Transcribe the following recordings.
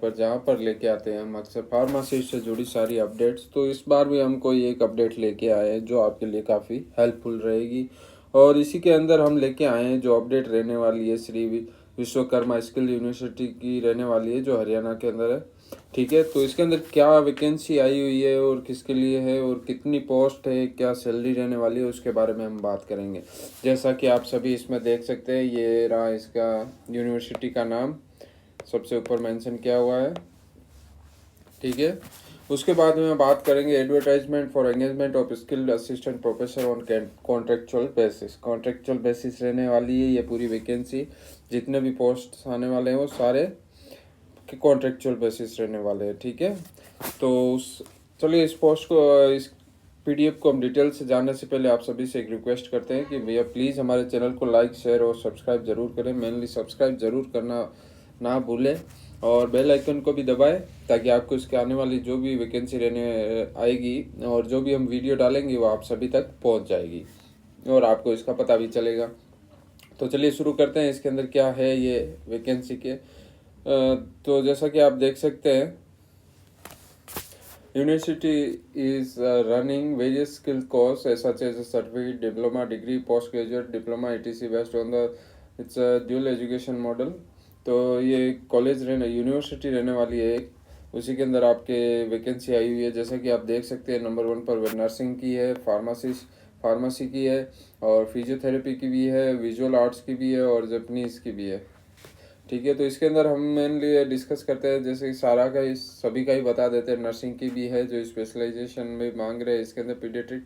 पर जहाँ पर लेके आते हैं हम अक्सर फार्मेसी से जुड़ी सारी अपडेट्स। तो इस बार भी हम कोई एक अपडेट लेके आए हैं जो आपके लिए काफ़ी हेल्पफुल रहेगी। और इसी के अंदर हम लेके आए हैं जो अपडेट रहने वाली है श्री विश्वकर्मा स्किल यूनिवर्सिटी की रहने वाली है, जो हरियाणा के अंदर है। ठीक है, तो इसके अंदर क्या वैकेंसी आई हुई है और किसके लिए है और कितनी पोस्ट है, क्या सैलरी रहने वाली है, उसके बारे में हम बात करेंगे। जैसा कि आप सभी इसमें देख सकते हैं, ये रहा इसका यूनिवर्सिटी का नाम, सबसे ऊपर मेंशन किया हुआ है। ठीक है, उसके बाद में बात करेंगे advertisement for engagement of skilled assistant professor on contractual basis. Contractual basis रहने वाली है ये पूरी वैकेंसी। जितने भी पोस्ट आने वाले हैं वो सारे कॉन्ट्रेक्चुअल बेसिस रहने वाले हैं। ठीक है, तो चलिए इस पोस्ट को, इस पीडीएफ को हम डिटेल से जानने से पहले आप सभी से एक रिक्वेस्ट करते हैं कि भैया प्लीज़ हमारे चैनल को लाइक, शेयर और सब्सक्राइब जरूर करें। मेनली सब्सक्राइब जरूर करना ना भूलें और बेल आइकन को भी दबाएं ताकि आपको इसके आने वाली जो भी वैकेंसी रहने आएगी और जो भी हम वीडियो डालेंगे वो आप सभी तक पहुंच जाएगी और आपको इसका पता भी चलेगा। तो चलिए शुरू करते हैं इसके अंदर क्या है ये वैकेंसी के। तो जैसा कि आप देख सकते हैं, University is running various skill courses such as a certificate, diploma, degree, postgraduate diploma, etc. based on the it's a dual education model। तो ये कॉलेज रहने यूनिवर्सिटी रहने वाली है एक, उसी के अंदर आपके वैकेंसी आई हुई है। जैसा कि आप देख सकते हैं, नंबर 1 पर नर्सिंग की है, फार्मेसी की है और फिजियोथेरेपी की भी है, विजुअल आर्ट्स की भी है और जापानीज़ की भी है। ठीक है, तो इसके अंदर हम मेनली डिस्कस करते हैं, जैसे कि सारा का सभी का ही बता देते हैं। नर्सिंग की भी है जो स्पेशलाइजेशन में मांग रहे हैं, इसके अंदर पीडियाट्रिक,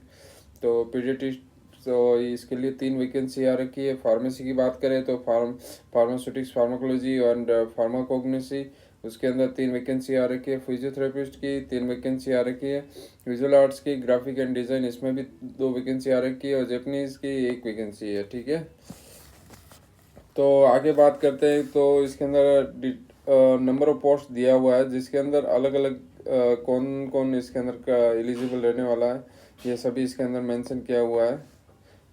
तो पीडियाट्रिक तो इसके लिए 3 वैकेंसी आ रखी है। फार्मेसी की बात करें तो फार्मास्यूटिक्स, फार्माकोलॉजी और फार्माकोग्नोसी, उसके अंदर 3 वैकेंसी आ रखी है। फिजियोथेरेपिस्ट की 3 वैकेंसी आ रखी है। विजुअल आर्ट्स की, ग्राफिक एंड डिज़ाइन, इसमें भी 2 वैकेंसी आ रखी है और जापानीज़ की 1 वैकेंसी है। ठीक है, तो आगे बात करते हैं। तो इसके अंदर नंबर ऑफ पोस्ट दिया हुआ है जिसके अंदर अलग अलग कौन कौन इसके अंदर का एलिजिबल रहने वाला है, ये सभी इसके अंदर मेंशन किया हुआ है।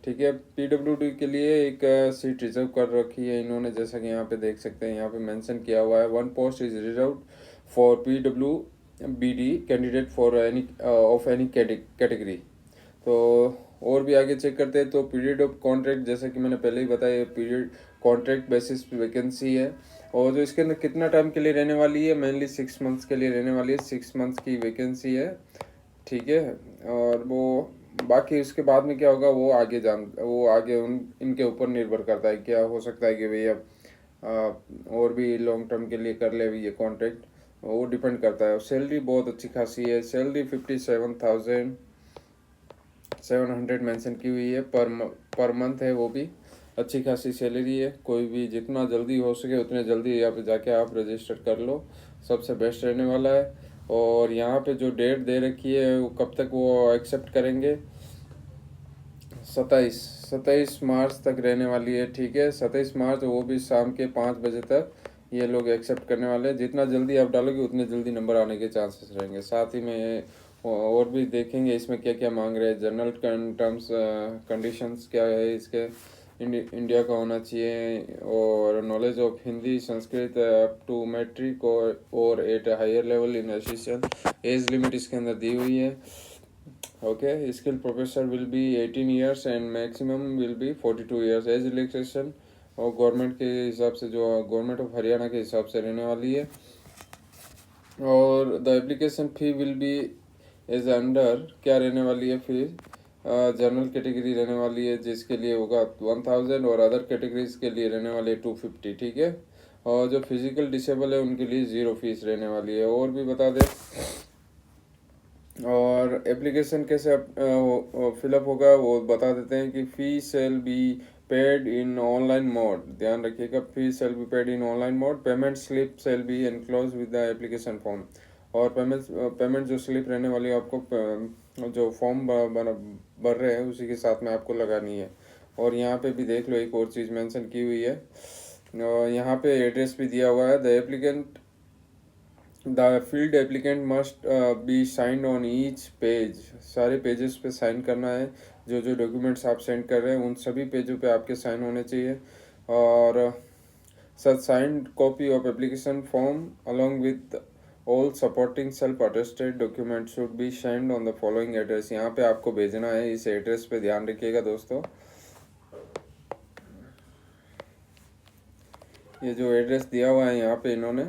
ठीक है, पीडब्ल्यूडी के लिए एक सीट रिजर्व कर रखी है इन्होंने, जैसा कि यहाँ पे देख सकते हैं, यहाँ पे मेंशन किया हुआ है 1 post is reserve for PWBD candidate for any of any category. तो और भी आगे चेक करते हैं। तो पीरियड ऑफ कॉन्ट्रैक्ट, जैसा कि मैंने पहले ही बताया, पीरियड कॉन्ट्रैक्ट बेसिस वैकेंसी है और जो इसके अंदर कितना टाइम के लिए रहने वाली है, मेनली 6 मंथ्स के लिए रहने वाली है। 6 मंथ्स की वैकेंसी है। ठीक है, और वो बाकी उसके बाद में क्या होगा वो आगे उन इनके ऊपर निर्भर करता है। क्या हो सकता है कि भैया और भी लॉन्ग टर्म के लिए कर ले भी ये कॉन्ट्रैक्ट, वो डिपेंड करता है। सैलरी बहुत अच्छी खासी है, सैलरी 57,700 मेंशन की हुई है पर मंथ है, वो भी अच्छी खासी सैलरी है। कोई भी जितना जल्दी हो सके उतने जल्दी यहाँ पे जाके आप रजिस्टर कर लो, सबसे बेस्ट रहने वाला है। और यहाँ पे जो डेट दे रखी है वो कब तक वो एक्सेप्ट करेंगे, 27 मार्च तक रहने वाली है। ठीक है, 27 मार्च, वो भी शाम के 5 बजे तक ये लोग एक्सेप्ट करने वाले हैं। जितना जल्दी आप डालोगे उतने जल्दी नंबर आने के चांसेस रहेंगे। साथ ही में और भी देखेंगे इसमें क्या क्या मांग रहे हैं, जनरल टर्म्स कंडीशंस क्या है इसके, इंडिया का होना चाहिए और knowledge of Hindi Sanskrit up to matric और at higher level in Asian. Age limit इसके अंदर दी हुई है। Okay, skill professor will be 18 years and maximum will be 42 years. Age relaxation और गवर्नमेंट के हिसाब से, जो गवर्नमेंट ऑफ हरियाणा के हिसाब से रहने वाली है। और the application fee will be as under, क्या रहने वाली है फीस, जनरल कैटेगरी रहने वाली है जिसके लिए होगा 1000 और अदर कैटेगरीज के लिए रहने वाली है 250। ठीक है, और जो फिजिकल डिसेबल है उनके लिए 0 फीस रहने वाली है। और भी बता दें, और एप्लीकेशन कैसे फिलअप होगा वो बता देते हैं कि fee shall be paid in online mode. ध्यान रखिएगा, fee shall be paid in online mode. Payment slip shall be enclose with the application form. और पेमेंट जो स्लिप रहने वाली है आपको जो फॉर्म भर रहे हैं उसी के साथ में आपको लगानी है। और यहाँ पे भी देख लो, एक और चीज़ मेंशन की हुई है, यहाँ पे एड्रेस भी दिया हुआ है। The field applicant must be signed on each page. सारे पेजेस पे साइन करना है। जो जो डॉक्यूमेंट्स आप सेंड कर रहे हैं उन सभी पेजों पे आपके साइन होने चाहिए। और Such signed copy of application form along with all supporting self attested documents should be sent on the following address। यहाँ पे आपको भेजना है, इस एड्रेस पे ध्यान रखिएगा दोस्तों। ये जो एड्रेस दिया हुआ है यहाँ पे इन्होंने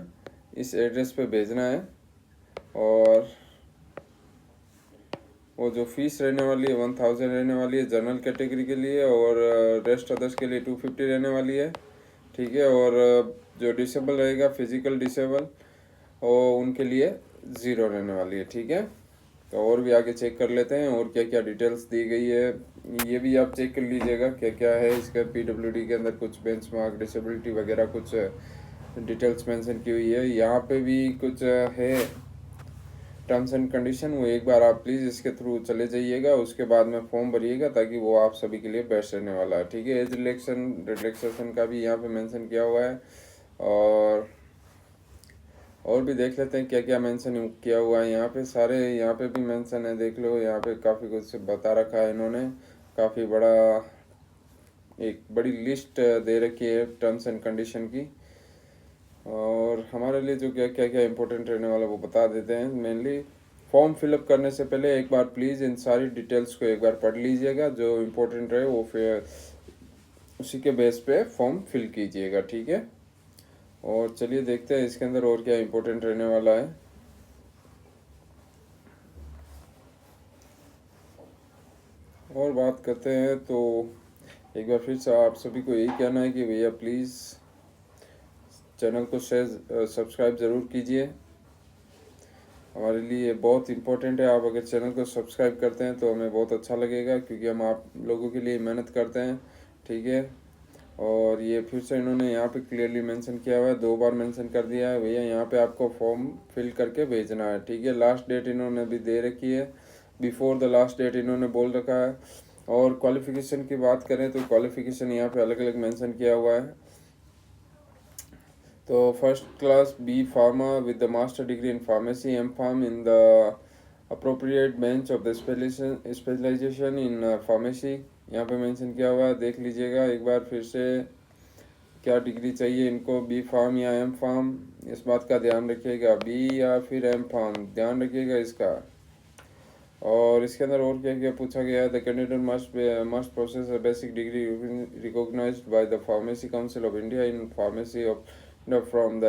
इस एड्रेस पे भेजना है। और वो जो फीस रहने वाली है 1000 रहने वाली है जनरल कैटेगरी के लिए, और रेस्ट अदर्स के लिए 250 रहने वाली है, ठीक है। और जो डिसेबल रहेगा फिजिकल डिसेबल और उनके लिए 0 रहने वाली है, ठीक है। तो और भी आगे चेक कर लेते हैं और क्या क्या डिटेल्स दी गई है, ये भी आप चेक कर लीजिएगा क्या क्या है इसका। पीडब्ल्यूडी के अंदर कुछ बेंचमार्क डिसेबिलिटी वगैरह कुछ डिटेल्स मेंशन की हुई है। यहाँ पे भी कुछ है टर्म्स एंड कंडीशन, वो एक बार आप प्लीज़ इसके थ्रू चले जाइएगा, उसके बाद में फॉर्म भरिएगा ताकि वो आप सभी के लिए बेस्ट रहने वाला है, ठीक है। एज रिलैक्सेशन का भी यहाँ पे मेंशन किया हुआ है। और भी देख लेते हैं क्या क्या मेंशन किया हुआ है यहाँ पे। सारे यहाँ पे भी मेंशन है, देख लो यहाँ पे काफ़ी कुछ बता रखा है इन्होंने। काफ़ी बड़ा एक बड़ी लिस्ट दे रखी है टर्म्स एंड कंडीशन की। और हमारे लिए जो क्या क्या क्या इम्पोर्टेंट रहने वाला वो बता देते हैं। मेनली फॉर्म फिलअप करने से पहले एक बार प्लीज़ इन सारी डिटेल्स को एक बार पढ़ लीजिएगा, जो इम्पोर्टेंट रहे वो फिर उसी के बेस पे फॉर्म फिल कीजिएगा, ठीक है। और चलिए देखते हैं इसके अंदर और क्या इम्पोर्टेंट रहने वाला है। और बात करते हैं तो एक बार फिर से आप सभी को यही कहना है कि भैया प्लीज़ चैनल को शेयर सब्सक्राइब ज़रूर कीजिए, हमारे लिए बहुत इम्पोर्टेंट है। आप अगर चैनल को सब्सक्राइब करते हैं तो हमें बहुत अच्छा लगेगा, क्योंकि हम आप लोगों के लिए मेहनत करते हैं, ठीक है। और ये फिर से इन्होंने यहाँ पे क्लियरली मेंशन किया हुआ है, 2 बार मेंशन कर दिया है भैया यहाँ पे आपको फॉर्म फिल करके भेजना है, ठीक है। लास्ट डेट इन्होंने भी दे रखी है, बिफोर द लास्ट डेट इन्होंने बोल रखा है। और क्वालिफिकेशन की बात करें तो क्वालिफिकेशन यहाँ पे अलग अलग मेंशन किया हुआ है। तो first class B pharma with the master degree in pharmacy M pharm in the appropriate bench of the specialisation in pharmacy, यहाँ पे मेंशन किया हुआ है, देख लीजिएगा एक बार फिर से क्या डिग्री चाहिए इनको, बी फार्म या एम फार्म, इस बात का ध्यान रखिएगा, बी या फिर एम फार्म ध्यान रखिएगा इसका। और इसके अंदर और क्या क्या पूछा गया है, the candidate must process a basic degree recognised by the Pharmacy Council of India in pharmacy of from the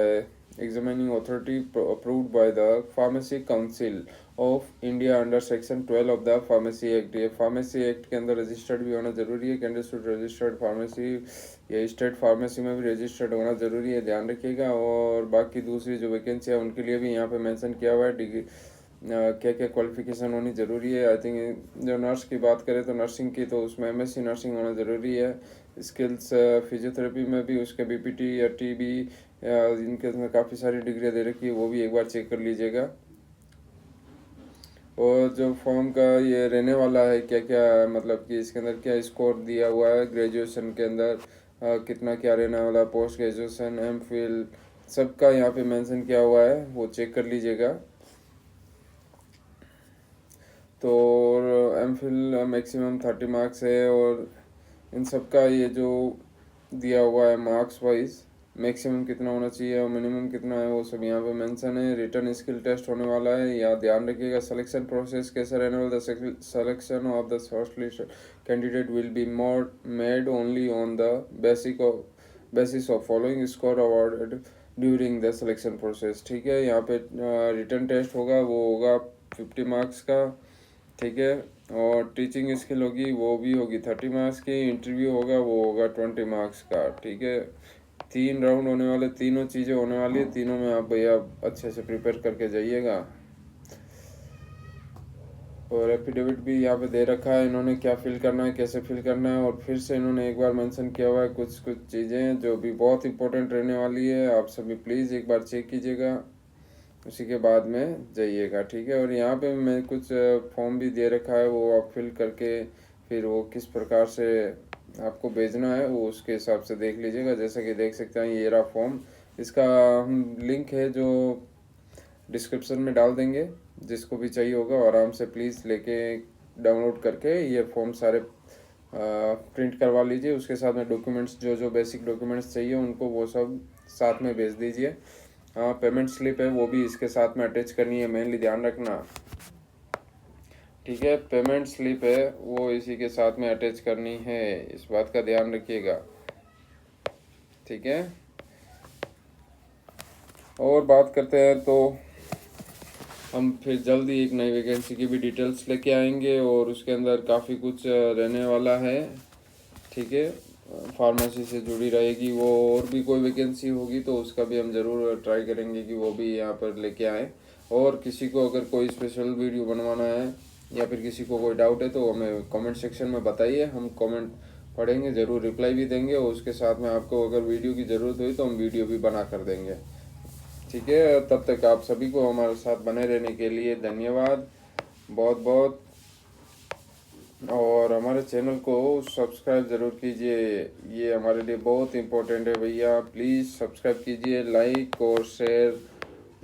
examining authority approved by the Pharmacy Council of India under section 12 of the pharmacy act. ये pharmacy act के अंदर registered भी होना जरूरी है, candidate should registered pharmacy या state pharmacy में भी रजिस्टर्ड होना जरूरी है, ध्यान रखिएगा। और बाकी दूसरी जो वैकेंसी है उनके लिए भी यहाँ पे मेंशन किया हुआ है डिग्री क्या क्या क्वालिफिकेशन होनी ज़रूरी है। आई थिंक जो नर्स की बात करें तो नर्सिंग की तो उसमें एमएससी नर्सिंग होना ज़रूरी है। स्किल्स फिजियोथेरेपी में भी उसके बीपीटी या टीबी इनके उसमें काफ़ी सारी डिग्रियाँ दे रखी है, वो भी एक बार चेक कर लीजिएगा। और जो फॉर्म का ये रहने वाला है क्या क्या, मतलब कि इसके अंदर क्या स्कोर दिया हुआ है ग्रेजुएशन के अंदर, कितना क्या रहने वाला है, पोस्ट ग्रेजुएशन एम फिल सबका यहाँ पे मेंशन किया हुआ है, वो चेक कर लीजिएगा। तो एम फिल मैक्सिमम 30 मार्क्स है, और इन सब का ये जो दिया हुआ है मार्क्स वाइज मैक्सिमम कितना होना चाहिए और मिनिमम कितना है वो सब यहाँ पे मेंशन है। रिटर्न स्किल टेस्ट होने वाला है, या ध्यान रखिएगा। सिलेक्शन प्रोसेस कैसे रहने वाला है, selection of the short list candidate will be more made only on the basis of following score awarded during the selection process, ठीक है। यहाँ पे रिटर्न टेस्ट होगा, वो होगा 50 मार्क्स का, ठीक है। और टीचिंग स्किल होगी वो भी होगी 30 मार्क्स की, इंटरव्यू होगा वो होगा 20 मार्क्स का, ठीक है। 3 राउंड होने वाले, तीनों चीज़ें होने वाली है, तीनों में आप भैया अच्छे से प्रिपेयर करके जाइएगा। और एफिडेविट भी यहाँ पे दे रखा है इन्होंने, क्या फिल करना है कैसे फिल करना है। और फिर से इन्होंने एक बार मेंशन किया हुआ है कुछ कुछ चीज़ें जो भी बहुत इंपॉर्टेंट रहने वाली है, आप सभी प्लीज़ एक बार चेक कीजिएगा, उसी के बाद में जाइएगा, ठीक है। और यहाँ पे मैं कुछ फॉर्म भी दे रखा है, वो आप फिल करके फिर वो किस प्रकार से आपको भेजना है वो उसके हिसाब से देख लीजिएगा। जैसा कि देख सकते हैं ये रहा फॉर्म, इसका हम लिंक है जो डिस्क्रिप्शन में डाल देंगे, जिसको भी चाहिए होगा आराम से प्लीज़ लेके डाउनलोड करके ये फॉर्म सारे प्रिंट करवा लीजिए। उसके साथ में डॉक्यूमेंट्स जो जो बेसिक डॉक्यूमेंट्स चाहिए उनको वो सब साथ में भेज दीजिए। हाँ, पेमेंट स्लिप है वो भी इसके साथ में अटैच करनी है, मेनली ध्यान रखना। ठीक है, पेमेंट स्लिप है वो इसी के साथ में अटैच करनी है, इस बात का ध्यान रखिएगा। ठीक है, और बात करते हैं तो हम फिर जल्दी एक नई वैकेंसी की भी डिटेल्स लेके आएंगे और उसके अंदर काफ़ी कुछ रहने वाला है। ठीक है, फार्मेसी से जुड़ी रहेगी वो, और भी कोई वैकेंसी होगी तो उसका भी हम ज़रूर ट्राई करेंगे कि वो भी यहाँ पर लेके आएँ। और किसी को अगर कोई स्पेशल वीडियो बनवाना है या फिर किसी को कोई डाउट है तो हमें कमेंट सेक्शन में बताइए, हम कमेंट पढ़ेंगे, ज़रूर रिप्लाई भी देंगे, और उसके साथ में आपको अगर वीडियो की ज़रूरत हुई तो हम वीडियो भी बना कर देंगे। ठीक है, तब तक आप सभी को हमारे साथ बने रहने के लिए धन्यवाद बहुत बहुत, और हमारे चैनल को सब्सक्राइब ज़रूर कीजिए, ये हमारे लिए बहुत इम्पोर्टेंट है भैया। प्लीज़ सब्सक्राइब कीजिए, लाइक और शेयर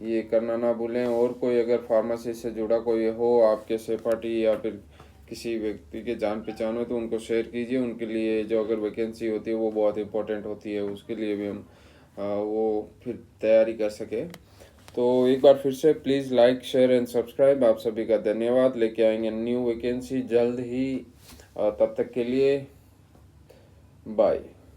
ये करना ना भूलें। और कोई अगर फार्मेसी से जुड़ा कोई हो आपके सहपाठी या फिर किसी व्यक्ति के जान पहचान हो तो उनको शेयर कीजिए, उनके लिए जो अगर वैकेंसी होती है वो बहुत इंपॉर्टेंट होती है, उसके लिए भी हम वो फिर तैयारी कर सके। तो एक बार फिर से please like share and subscribe, आप सभी का धन्यवाद। लेके आएंगे न्यू वैकेंसी जल्द ही, तब तक के लिए बाय।